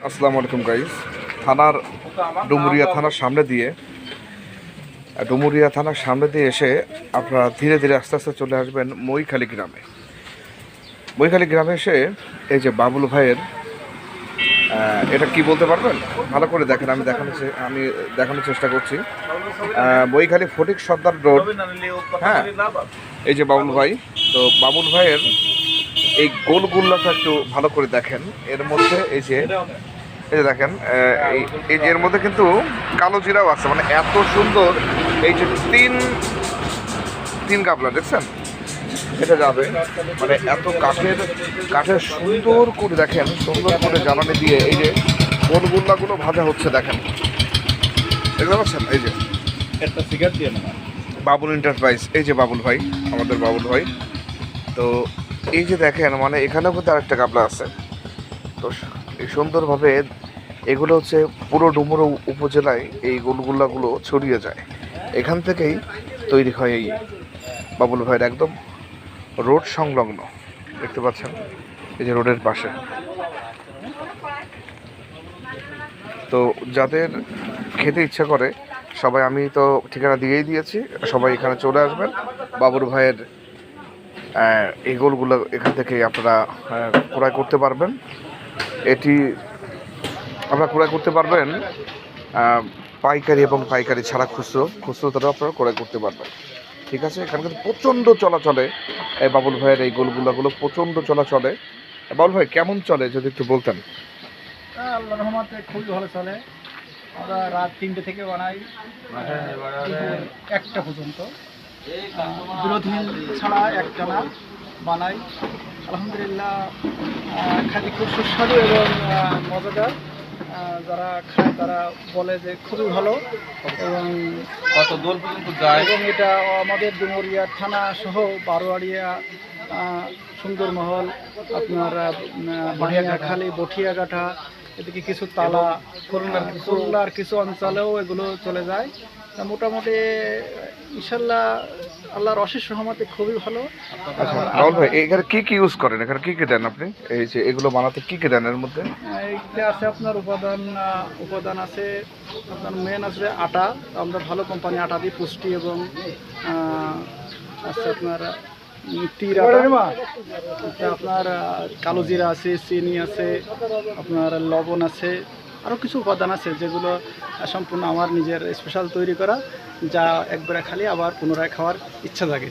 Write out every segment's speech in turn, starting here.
আসসালামু আলাইকুম গাইস। থানার ডুমুরিয়া থানার সামনে দিয়ে এসে আপনারা ধীরে ধীরে আস্তে আস্তে চলে আসবেন মইখালী গ্রামে। মইখালী গ্রামে এসে এই যে বাবুল ভাইয়ের এটা কি বলতে পারবেন? ভালো করে দেখেন, আমি দেখানোর চেষ্টা করছি। মইখালী ফটিক সর্দার রোড, হ্যাঁ, এই যে বাবুল ভাই। তো বাবুল ভাইয়ের এই গোলগুল্লাটা একটু ভালো করে দেখেন। এর মধ্যে এই যে দেখেন, এই যে এর মধ্যে কিন্তু কালো জিরাও আছে, মানে এত সুন্দর। এই যে তিন গাবলা দেখছেন, এটা যাবে মানে এত কাঠের সুন্দর করে দেখেন, সুন্দর করে জ্বালানি দিয়ে এই যে গোলগুল্লাগুলো ভাজা হচ্ছে দেখেন, দেখতে পাচ্ছেন? এই যে একটা সিগারেট দিয়ে না বাবুল এন্টারপ্রাইজ, এই যে বাবুল ভাই, আমাদের বাবুল ভাই। তো এই যে দেখেন, মানে এখানেও কিন্তু আরেকটা গাবলা আছে। তো এই সুন্দরভাবে এগুলো হচ্ছে পুরো ডুমুর উপজেলায় এই গোলগুল্লাগুলো ছড়িয়ে যায়। এখান থেকেই তৈরি হয় এই বাবুল ভাইয়ের একদম রোড সংলগ্ন, দেখতে পাচ্ছেন এই যে রোডের পাশে। তো যাদের খেতে ইচ্ছা করে সবাই, আমি তো ঠিকানা দিয়েই দিয়েছি, সবাই এখানে চলে আসবেন। বাবুল ভাইয়ের এই গোলগুলো এখান থেকে আপনারা ক্রয় করতে পারবেন। এটি আপনারা ক্রয় করতে পারবেন পাইকারি এবং পাইকারি ছাড়া খুচরোতারাও আপনারা ক্রয় করতে পারবেন। ঠিক আছে, এখানে কিন্তু প্রচণ্ড চলাচলে এই বাবুল ভাইয়ের এই গোলগুলাগুলো প্রচণ্ড চলাচলে। বাবুল ভাই কেমন চলে যদি একটু বলতেন? আল্লাহ রহমতে খুবই ভালো চলে। আমরা রাত 3টে থেকে বানাই একটা পর্যন্ত, বিরোধহীন ছাড়া একটানা বানাই। আলহামদুলিল্লাহ, খালি খুব সুস্বাদু এবং মজাদার। যারা খায় তারা বলে যে খুবই ভালো এবং কত দূর পর্যন্ত যায়। এবং এটা আমাদের ডুমুরিয়া থানা সহ বারোয়ারিয়া, সুন্দরমহল, আপনার বানিয়াখালী, বঠিয়াঘাটা, এদিকে কিছু তালা, খুলনার কিছু অঞ্চলেও এগুলো চলে যায়। মোটামুটি ইনশাল্লাহ আল্লাহর অশেষ রহমতে খুবই ভালো। আচ্ছা রাহুল ভাই, এখানে কি ইউজ করেন? এখানে কি দেন আপনি? এই যে এগুলো বানাতে কি দেন এর মধ্যে? এইটা আছে আপনার উপাদান আছে আপনার মেন আছে আটা। আমরা ভালো কোম্পানি আটা দিই, পুষ্টি এবং আছে আপনার তীর আটা, আপনার কালো জিরা আছে, চিনি আছে, আপনার লবণ আছে, আরও কিছু উপাদান আছে যেগুলো সম্পূর্ণ আমার নিজের স্পেশাল তৈরি করা, যা একবারে খালি আবার পুনরায় খাওয়ার ইচ্ছা জাগে।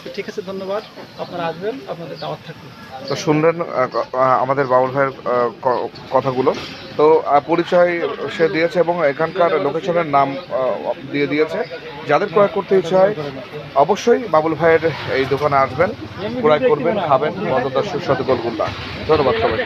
তো ঠিক আছে, ধন্যবাদ। আপনারা আসবেন, আপনাদের দাওয়াত থাকবে। তো শুনলেন আমাদের বাবুল ভাইয়ের কথাগুলো। তো পরিচয় সে দিয়েছে এবং এখানকার লোকেশনের নাম দিয়ে দিয়েছে। যাদের ক্রয় করতে ইচ্ছা হয় অবশ্যই বাবুল ভাইয়ের এই দোকানে আসবেন, ক্রয় করবেন, খাবেন মজাদার সুস্বাদু গোলগুল্লা। ধন্যবাদ সবাই।